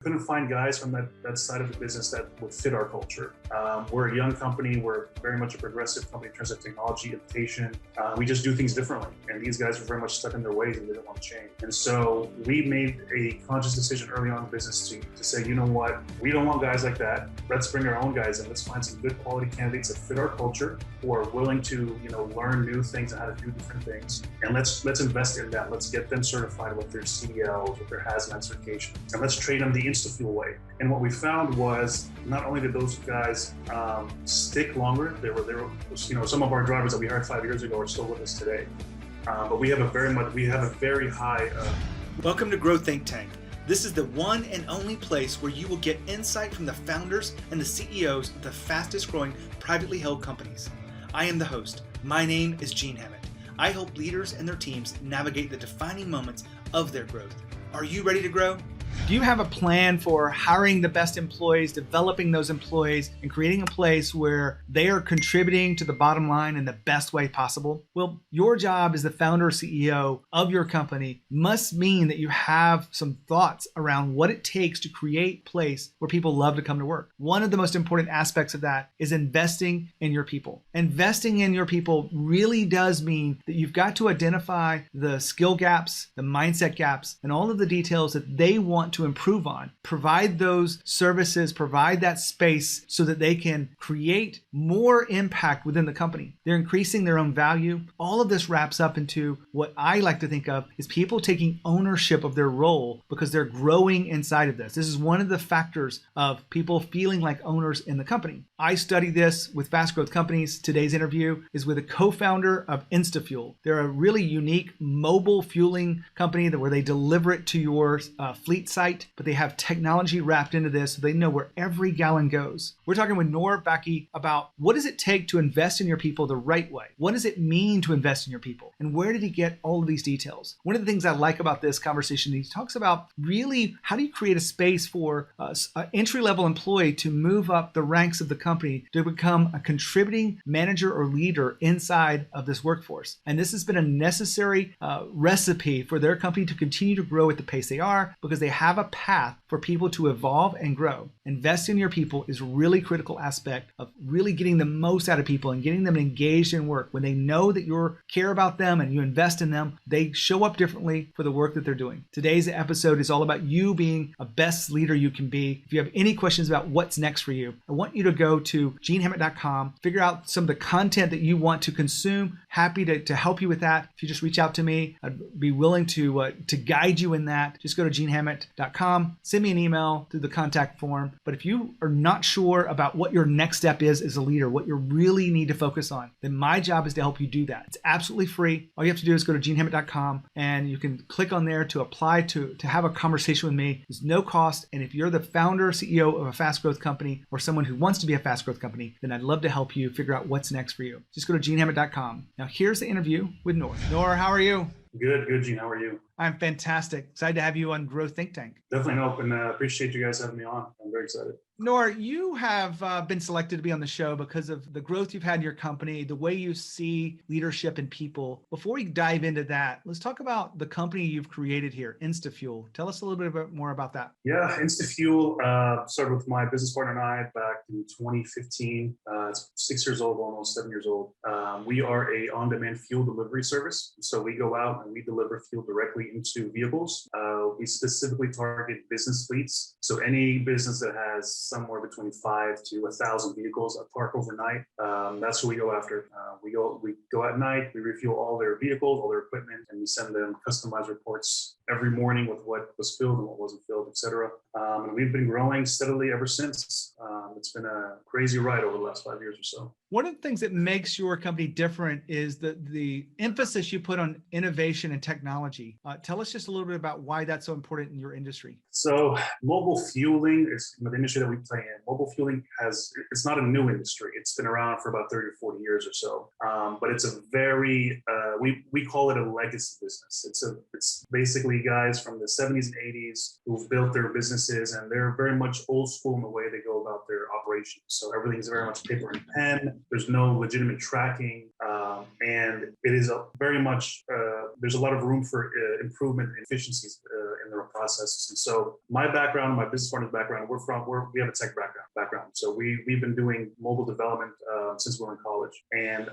Couldn't find guys from that side of the business that would fit our culture. We're a young company. We're very much a progressive company in terms of technology, innovation. We just do things differently. And these guys were very much stuck in their ways and didn't want to change. And so we made a conscious decision early on in the business to say, you know what, we don't want guys like that. Let's bring our own guys in. Let's find some good quality candidates that fit our culture, who are willing to, learn new things and how to do different things. And let's invest in them. Let's get them certified with their CDLs, with their hazmat certification. And let's train them the InstaFuel Way. And what we found was not only did those guys stick longer, they were some of our drivers that we hired 5 years ago are still with us today. But we have a very high. Welcome to Grow Think Tank. This is the one and only place where you will get insight from the founders and the CEOs of the fastest growing privately held companies. I am the host. My name is Gene Hammett. I help leaders and their teams navigate the defining moments of their growth. Are you ready to grow? Do you have a plan for hiring the best employees, developing those employees, and creating a place where they are contributing to the bottom line in the best way possible? Well, your job as the founder or CEO of your company must mean that you have some thoughts around what it takes to create a place where people love to come to work. One of the most important aspects of that is investing in your people. Investing in your people really does mean that you've got to identify the skill gaps, the mindset gaps, and all of the details that they want to improve on. Provide those services, provide that space so that they can create more impact within the company. They're increasing their own value. All of this wraps up into what I like to think of is people taking ownership of their role because they're growing inside of this. This is one of the factors of people feeling like owners in the company. I study this with fast growth companies. Today's interview is with a co-founder of InstaFuel. They're a really unique mobile fueling company where they deliver it to your fleet site, but they have technology wrapped into this so they know where every gallon goes. We're talking with Nour Baki about what does it take to invest in your people the right way? What does it mean to invest in your people? And where did he get all of these details? One of the things I like about this conversation, he talks about really how do you create a space for an entry-level employee to move up the ranks of the company to become a contributing manager or leader inside of this workforce. And this has been a necessary recipe for their company to continue to grow at the pace they are because they have a path for people to evolve and grow. Investing in your people is a really critical aspect of really getting the most out of people and getting them engaged in work. When they know that you care about them and you invest in them, they show up differently for the work that they're doing. Today's episode is all about you being a best leader you can be. If you have any questions about what's next for you, I want you to go to genehammett.com, figure out some of the content that you want to consume. Happy to help you with that. If you just reach out to me, I'd be willing to guide you in that. Just go to genehammett.com, send me an email through the contact form. But if you are not sure about what your next step is as a leader, what you really need to focus on, then my job is to help you do that. It's absolutely free. All you have to do is go to genehammett.com and you can click on there to apply to have a conversation with me. There's no cost. And if you're the founder or CEO of a fast growth company or someone who wants to be a fast growth company, then I'd love to help you figure out what's next for you. Just go to genehammett.com. Now here's the interview with Nour. Nour, how are you? Good, Gene. How are you? I'm fantastic. Excited to have you on Grow Think Tank. Definitely help, and appreciate you guys having me on. I'm very excited. Nour, you have been selected to be on the show because of the growth you've had in your company, the way you see leadership and people. Before we dive into that, let's talk about the company you've created here, InstaFuel. Tell us a little bit more about that. Yeah, InstaFuel started with my business partner and I back in 2015. It's 6 years old, almost 7 years old. We are a on-demand fuel delivery service. So we go out and we deliver fuel directly into vehicles. We specifically target business fleets. So any business that has somewhere between 5 to 1,000 vehicles that park overnight, that's who we go after. We go at night, we refuel all their vehicles, all their equipment, and we send them customized reports every morning with what was filled and what wasn't filled, etc. And we've been growing steadily ever since. It's been a crazy ride over the last 5 years or so. One of the things that makes your company different is the emphasis you put on innovation and technology. Tell us just a little bit about why that's so important in your industry. So mobile fueling is the industry that we play in. Mobile fueling it's not a new industry. It's been around for about 30 or 40 years or so. But it's a very, we call it a legacy business. It's basically guys from the 70s and 80s who've built their businesses, and they're very much old school in the way they go about their operations. So everything's very much paper and pen. There's no legitimate tracking, and it is very much there's a lot of room for improvement and efficiencies in their processes. And so my background, my business partner's background, we have a tech background. So we've been doing mobile development since we were in college. And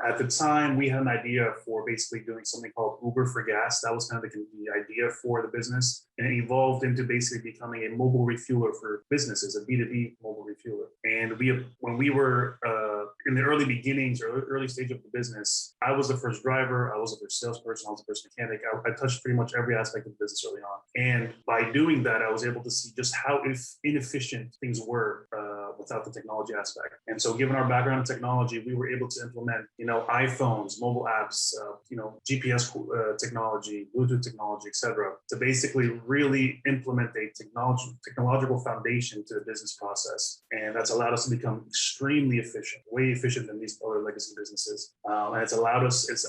at the time, we had an idea for basically doing something called Uber for gas. That was kind of the idea for the business. And it evolved into basically becoming a mobile refueler for businesses, a B2B mobile refueler. And when we were in the early beginnings or early stage of the business, I was the first driver, I was the first salesperson, I was the first mechanic. I touched pretty much every aspect of the business early on. And by doing that, I was able to see just how inefficient things were without the technology aspect. And so given our background in technology, we were able to implement, iPhones, mobile apps, GPS technology, Bluetooth technology, et cetera, to basically really implement a technological foundation to the business process. And that's allowed us to become extremely efficient, way efficient than these other legacy businesses. And it's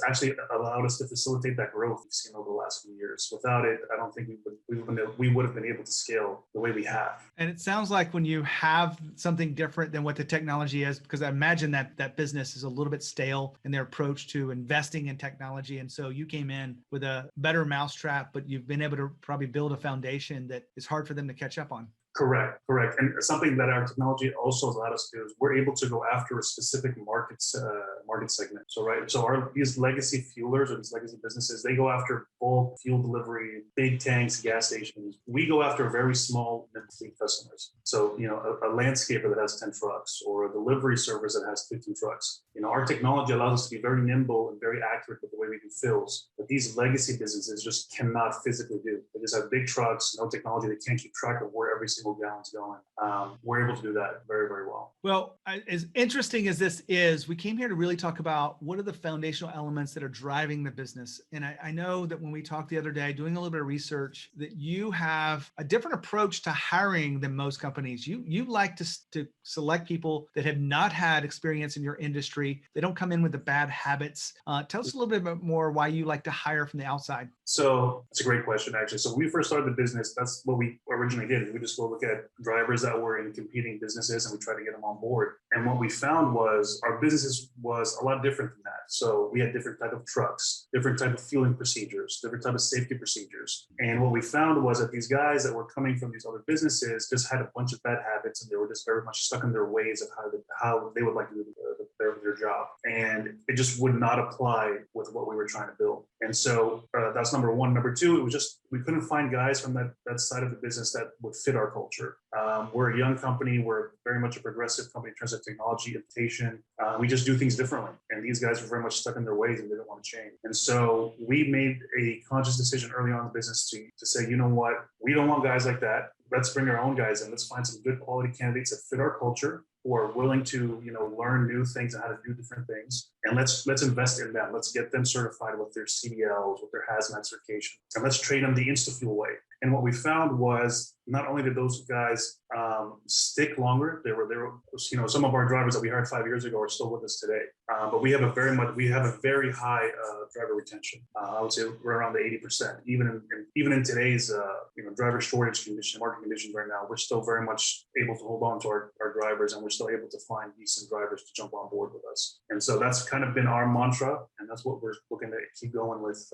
actually allowed us to facilitate that growth we've seen over the last few years. Without it, I don't think we would have been able to scale the way we have. And it sounds like when you have something different than what the technology is, because I imagine that business is a little bit stale in their approach to investing in technology. And so you came in with a better mousetrap, but you've been able to probably build a foundation that is hard for them to catch up on. Correct. And something that our technology also has allowed us to do is we're able to go after a specific market segment. So these legacy fuelers or these legacy businesses, they go after bulk fuel delivery, big tanks, gas stations. We go after very small fleet customers. So, a landscaper that has 10 trucks or a delivery service that has 15 trucks. Our technology allows us to be very nimble and very accurate with the way we do fills. But these legacy businesses just cannot physically do. They just have big trucks, no technology. They can't keep track of where every single gallon's going. We're able to do that very, very well. Well, as interesting as this is, we came here to really talk about what are the foundational elements that are driving the business. And I know that when we talked the other day, doing a little bit of research, that you have a different approach to hiring than most companies. You like to select people that have not had experience in your industry. They don't come in with the bad habits. Tell us a little bit more why you like to hire from the outside. So it's a great question, actually. So when we first started the business, that's what we originally did. We just go look at drivers that were in competing businesses and we try to get them on board. And what we found was our business was a lot different than that. So we had different type of trucks, different type of fueling procedures, different type of safety procedures. And what we found was that these guys that were coming from these other businesses just had a bunch of bad habits and they were just very much stuck in their ways of how they would like to do their job. And it just would not apply with what we were trying to build. And so that's number one. Number two, it was just, we couldn't find guys from that side of the business that would fit our culture. We're a young company. We're very much a progressive company in terms of technology, innovation. We just do things differently. And these guys were very much stuck in their ways and they didn't want to change. And so we made a conscious decision early on in the business to say, you know what, we don't want guys like that. Let's bring our own guys in. Let's find some good quality candidates that fit our culture, who are willing to, learn new things and how to do different things. And let's invest in them. Let's get them certified with their CDLs, with their hazmat certification. And let's train them the InstaFuel Way. And what we found was not only did those guys stick longer, they were some of our drivers that we hired 5 years ago are still with us today. But we have a very high driver retention. I would say we're around the 80%. Even in today's driver shortage market conditions right now, we're still very much able to hold on to our drivers, and we're still able to find decent drivers to jump on board with us. And so that's kind of been our mantra, and that's what we're looking to keep going with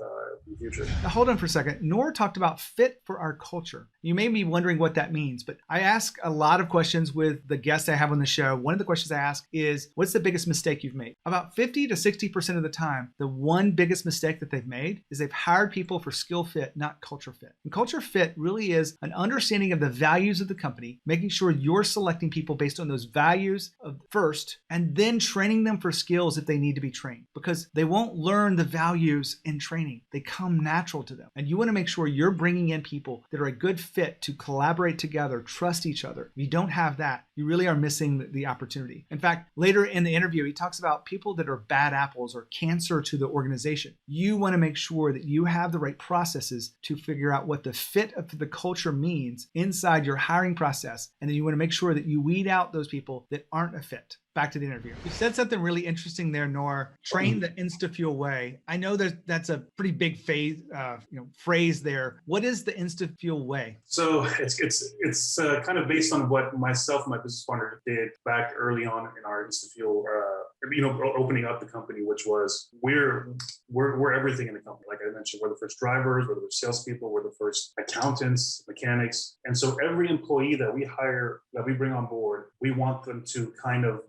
in the future. Now, hold on for a second. Nour talked about fit for our culture. You may be wondering what that means, but I ask a lot of questions with the guests I have on the show. One of the questions I ask is, what's the biggest mistake you've made? About 50 to 60% of the time, the one biggest mistake that they've made is they've hired people for skill fit, not culture fit. And culture fit really is an understanding of the values of the company, making sure you're selecting people based on those values first, and then training them for skills if they need to be trained, because they won't learn the values in training. They come natural to them. And you want to make sure you're bringing in people that are a good fit to collaborate together, trust each other. If you don't have that, you really are missing the opportunity. In fact, later in the interview, he talks about people that are bad apples or cancer to the organization. You want to make sure that you have the right processes to figure out what the fit of the culture means inside your hiring process. And then you want to make sure that you weed out those people that aren't a fit. back to the interview. You said something really interesting there, Nour. Train the InstaFuel way. I know that's a pretty big phrase there. What is the InstaFuel way? So it's kind of based on what myself and my business partner did back early on in our InstaFuel, opening up the company, which was we're everything in the company. Like I mentioned, we're the first drivers, we're the first salespeople, we're the first accountants, mechanics, and so every employee that we hire, that we bring on board, we want them to kind of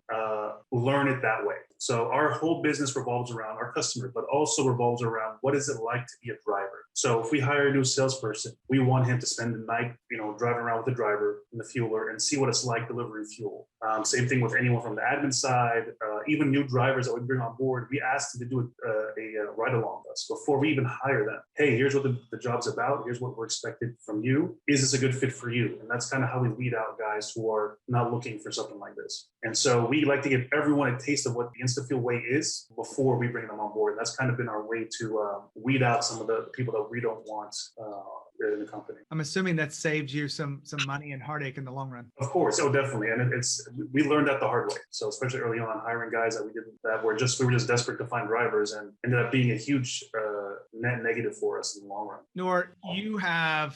learn it that way. So our whole business revolves around our customer, but also revolves around what is it like to be a driver. So if we hire a new salesperson, we want him to spend the night, driving around with the driver and the fueler and see what it's like delivering fuel. Same thing with anyone from the admin side, even new drivers that we bring on board. We ask them to do a ride along with us before we even hire them. Hey, here's what the job's about. Here's what we're expected from you. Is this a good fit for you? And that's kind of how we weed out guys who are not looking for something like this. And so we like to give everyone a taste of what the InstaFuel way is before we bring them on board. And that's kind of been our way to weed out some of the people that we don't want in the company. I'm assuming that saved you some money and heartache in the long run. Of course, definitely, and we learned that the hard way. So especially early on, hiring guys that we were just desperate to find drivers, and ended up being a huge net negative for us in the long run. Nour,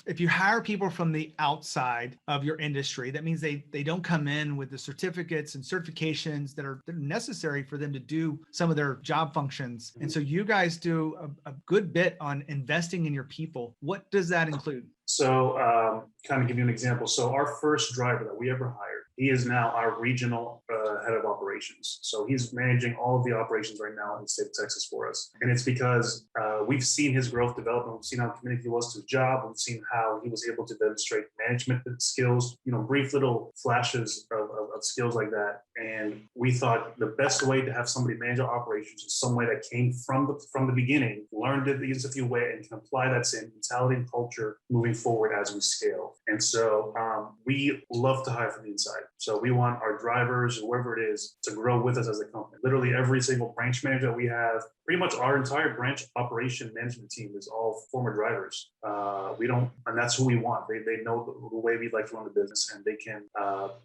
if you hire people from the outside of your industry, that means they don't come in with the certificates and certifications that are necessary for them to do some of their job functions. And so you guys do a good bit on investing in your people. What does that include? So kind of give you an example. So our first driver that we ever hired, he is now our regional head of operations. So he's managing all of the operations right now in the state of Texas for us. And it's because we've seen his growth development. We've seen how committed he was to his job. We've seen how he was able to demonstrate management skills, brief little flashes of skills like that. And we thought the best way to have somebody manage our operations is some way that came from the beginning, learned the InstaFuel way, and can apply that same mentality and culture moving forward as we scale. And so we love to hire from the inside. So we want our drivers, whoever it is, to grow with us as a company. Literally every single branch manager that we have, pretty much our entire branch operation management team is all former drivers. And that's who we want. They know the way we like to run the business, and they can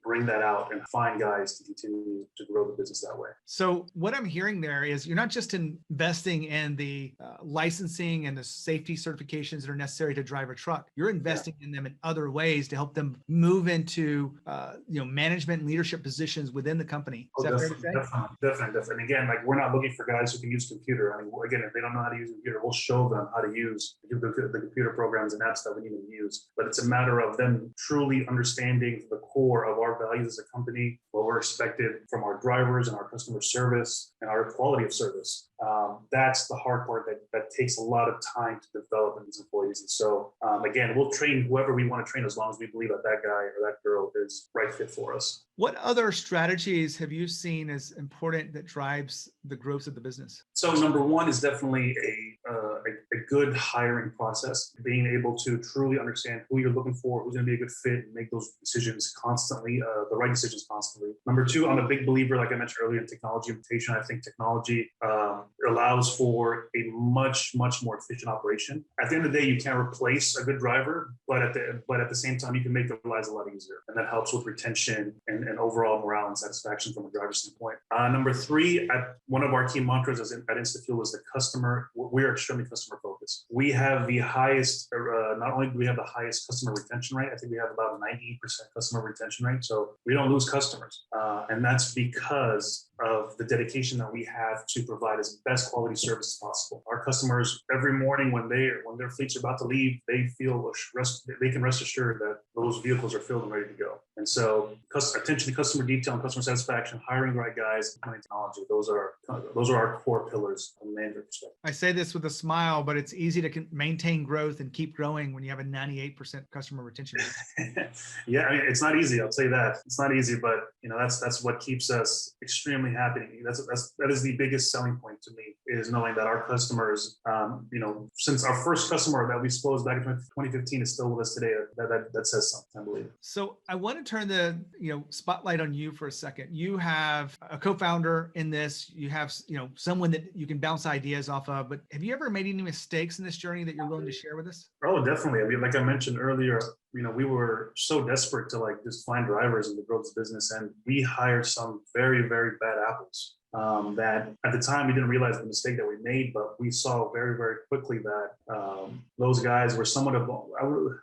bring that out and find guys to continue to grow the business that way. So what I'm hearing there is you're not just investing in the licensing and the safety certifications that are necessary to drive a truck. You're investing in them in other ways to help them move into management and leadership positions within the company. Is that fair to say? Definitely. And again, like, we're not looking for guys who can use computer. I mean, again, if they don't know how to use a computer, we'll show them how to use the computer programs and apps that we need to use. But it's a matter of them truly understanding the core of our values as a company, what we're expected from our drivers and our customer service and our quality of service. That's the hard part that takes a lot of time to develop in these employees. And so, again, we'll train whoever we want to train as long as we believe that guy or that girl is right fit for us. What other strategies have you seen as important that drives the growth of the business? So number one is definitely a good hiring process, being able to truly understand who you're looking for, who's going to be a good fit, and make those decisions constantly, the right decisions constantly. Number two, I'm a big believer, like I mentioned earlier, in technology implementation. I think technology allows for a much more efficient operation. At the end of the day, you can't replace a good driver, but at the same time, you can make their lives a lot easier, and that helps with retention and overall morale and satisfaction from a driver's standpoint. Number three, one of our key mantras at InstaFuel is the customer. We're extremely customer focused. We have the highest, not only do we have the highest customer retention rate, I think we have about 98% customer retention rate. So we don't lose customers. And that's because of the dedication that we have to provide as best quality service as possible. Our customers, every morning when their fleets are about to leave, they can rest assured that those vehicles are filled and ready to go. And so attention to customer detail and customer satisfaction, hiring the right guys, and technology, those are our core pillars from a management perspective. I say this with a smile, but it's easy to maintain growth and keep growing when you have a 98% customer retention rate. Yeah, I mean, it's not easy. I'll tell you that. It's not easy, but that's what keeps us extremely happy. That is the biggest selling point to me, is knowing that our customers, since our first customer that we exposed back in 2015 is still with us today, that says something, I believe. So I want to turn the spotlight on you for a second. You have a co-founder in this. You have someone that you can bounce ideas off of. But have you ever made any mistakes in this journey that you're willing to share with us? Oh, definitely. I mean, like I mentioned earlier, we were so desperate to like just find drivers and to grow this business, and we hired some very, very bad apples. That at the time we didn't realize the mistake that we made, but we saw very, very quickly that those guys were somewhat of,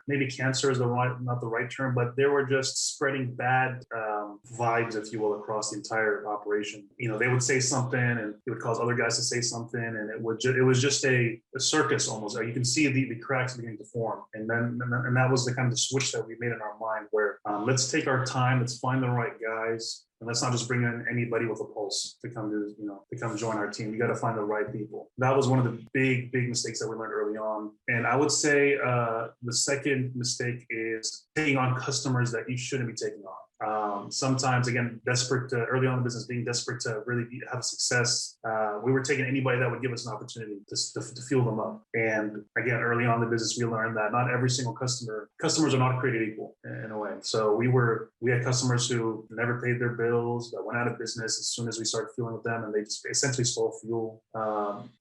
maybe cancer is not the right term, but they were just spreading bad vibes, if you will, across the entire operation. They would say something and it would cause other guys to say something, and it was just a circus almost. You can see the cracks beginning to form, and that was the kind of the switch that we made in our mind, where let's take our time, let's find the right guys. And let's not just bring in anybody with a pulse to come join our team. You got to find the right people. That was one of the big mistakes that we learned early on. And I would say the second mistake is taking on customers that you shouldn't be taking on. Sometimes, again, early on in the business, being desperate to really have success, we were taking anybody that would give us an opportunity to fuel them up. And again, early on in the business, we learned that not every single customers are not created equal in a way. So we had customers who never paid their bills, that went out of business as soon as we started fueling with them, and they just essentially stole fuel.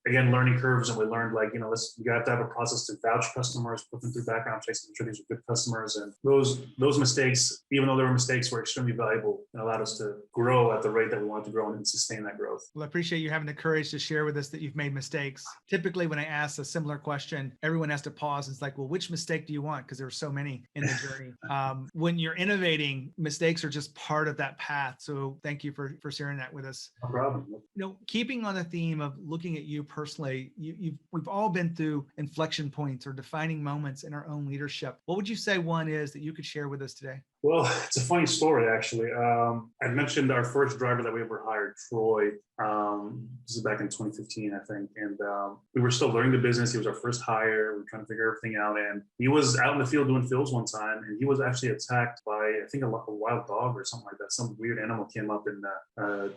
Again, learning curves, and we learned we got to have a process to vouch customers, put them through background checks, make sure these are good customers. And those mistakes, even though they were mistakes, were extremely valuable and allowed us to grow at the rate that we wanted to grow and sustain that growth. Well, I appreciate you having the courage to share with us that you've made mistakes. Typically, when I ask a similar question, everyone has to pause. It's like, well, which mistake do you want? Because there are so many in the journey. When you're innovating, mistakes are just part of that path. So thank you for sharing that with us. No problem. Keeping on the theme of looking at you personally, we've all been through inflection points or defining moments in our own leadership. What would you say one is that you could share with us today? Well, it's a funny story, actually. I mentioned our first driver that we ever hired, Troy. This is back in 2015, I think. And we were still learning the business. He was our first hire. We were trying to figure everything out. And he was out in the field doing fills one time, and he was actually attacked by, I think, a wild dog or something like that. Some weird animal came up and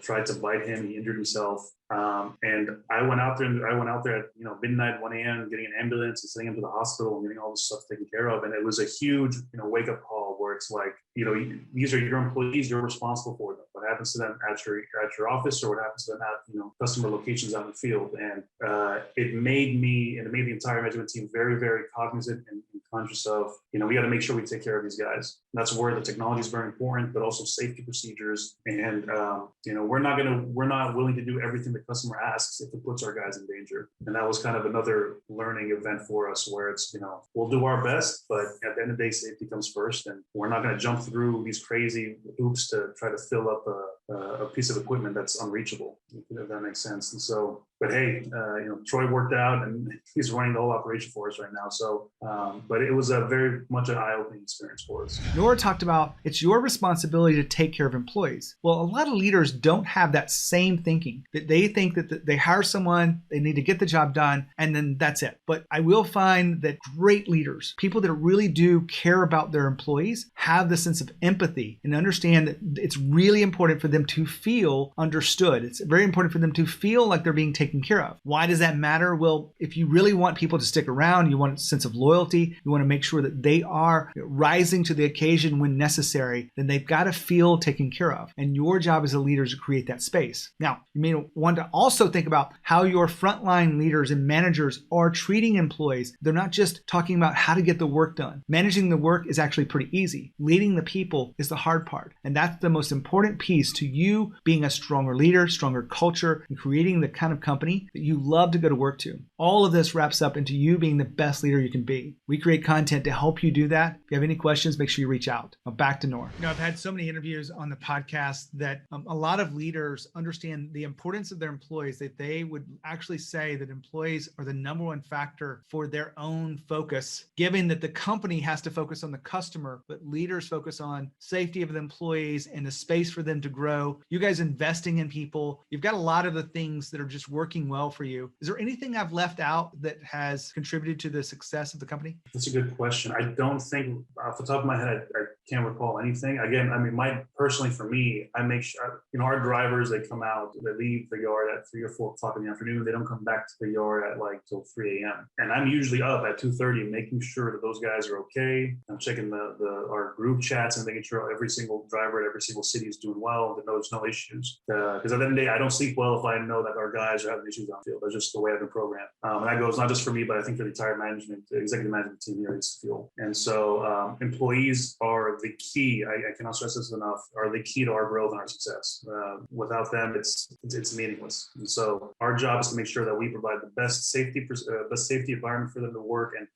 tried to bite him. He injured himself. And I went out there at midnight, 1 a.m., getting an ambulance and sending him to the hospital and getting all this stuff taken care of. And it was a huge, wake up call, where it's like, these are your employees, you're responsible for them. What happens to them at your office, or what happens to them at customer locations out in the field. And it made me and it made the entire management team very, very cognizant and conscious of, we got to make sure we take care of these guys. That's where the technology is very important, but also safety procedures. And we're not willing to do everything the customer asks if it puts our guys in danger. And that was kind of another learning event for us, where it's, we'll do our best, but at the end of the day, safety comes first. And we're not going to jump through these crazy hoops to try to fill up a piece of equipment that's unreachable, if that makes sense. And so, but hey, Troy worked out and he's running the whole operation for us right now. So, but it was a very much an eye-opening experience for us. Nour talked about it's your responsibility to take care of employees. Well, a lot of leaders don't have that same thinking, that they think that they hire someone, they need to get the job done, and then that's it. But I will find that great leaders, people that really do care about their employees, have the sense of empathy and understand that it's really important for them to feel understood. It's very important for them to feel like they're being taken care of. Why does that matter? Well, if you really want people to stick around, you want a sense of loyalty, you want to make sure that they are rising to the occasion when necessary, then they've got to feel taken care of. And your job as a leader is to create that space. Now, you may want to also think about how your frontline leaders and managers are treating employees. They're not just talking about how to get the work done. Managing the work is actually pretty easy. Leading the people is the hard part. And that's the most important piece to you being a stronger leader, stronger culture, and creating the kind of company that you love to go to work to. All of this wraps up into you being the best leader you can be. We create content to help you do that. If you have any questions, make sure you reach out. Now back to Nour. I've had so many interviews on the podcast that a lot of leaders understand the importance of their employees, that they would actually say that employees are the number one factor for their own focus, given that the company has to focus on the customer, but leaders focus on safety of the employees and the space for them to grow. You guys investing in people, you've got a lot of the things that are just working well for you. Is there anything I've left out that has contributed to the success of the company? That's a good question. I don't think, off the top of my head, I can't recall anything. Again, I mean, personally for me, I make sure, our drivers, they come out, they leave the yard at 3 or 4 o'clock in the afternoon. They don't come back to the yard at like till 3 a.m. And I'm usually up at 2:30, making sure that those guys are okay. I'm checking our group chats and making sure every single driver at every single city is doing well, that there's no issues. Because at the end of the day, I don't sleep well if I know that our guys are having issues on field. That's just the way I've been programmed. And that goes not just for me, but I think for the entire executive management team here at InstaFuel. And so employees are the key. I cannot stress this enough, are the key to our growth and our success. Without them, it's meaningless. And so our job is to make sure that we provide the best safety environment for them to work and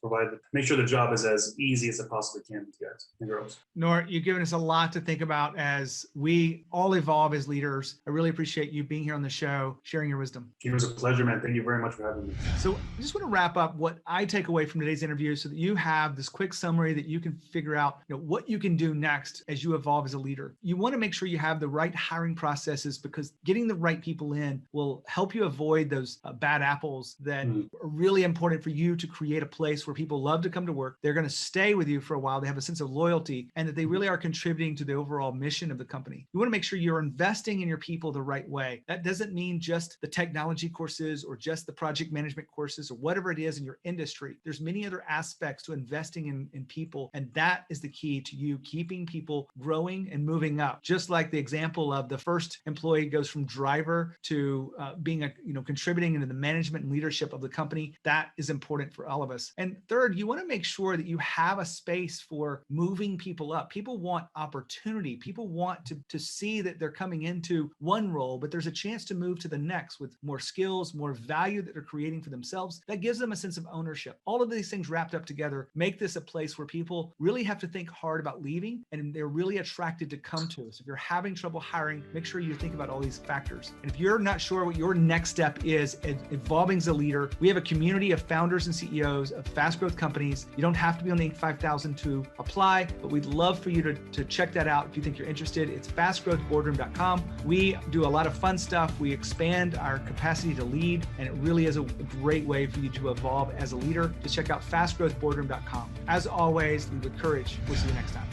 make sure the job is as easy as it possibly can with guys and girls. Nour, you've given us a lot to think about as we all evolve as leaders. I really appreciate you being here on the show, sharing your wisdom. It was a pleasure, man. Thank you very much for having me. So I just want to wrap up what I take away from today's interview so that you have this quick summary that you can figure out what you can do next as you evolve as a leader. You want to make sure you have the right hiring processes, because getting the right people in will help you avoid those bad apples that are really important for you to create a place where people love to come to work. They're going to stay with you for a while. They have a sense of loyalty and that they really are contributing to the overall mission of the company. You want to make sure you're investing in your people the right way. That doesn't mean just the technology courses or just the project management courses or whatever it is in your industry. There's many other aspects to investing in people. And that is the key to you keeping people growing and moving up. Just like the example of the first employee goes from driver to being contributing into the management and leadership of the company. That is important for all of us. And third, you want to make sure that you have a space for moving people up. People want opportunity. People want to see that they're coming into one role, but there's a chance to move to the next with more skills, more value that they're creating for themselves. That gives them a sense of ownership. All of these things wrapped up together make this a place where people really have to think hard about leaving, and they're really attracted to come to us. If you're having trouble hiring, make sure you think about all these factors. And if you're not sure what your next step is in evolving as a leader, we have a community of founders and CEOs of fast growth companies. You don't have to be on the 5000 to apply, but we'd love for you to check that out if you think you're interested. It's fastgrowthboardroom.com. We do a lot of fun stuff. We expand our capacity to lead, and it really is a great way for you to evolve as a leader. Just check out fastgrowthboardroom.com. As always, lead with courage. We'll see you next time.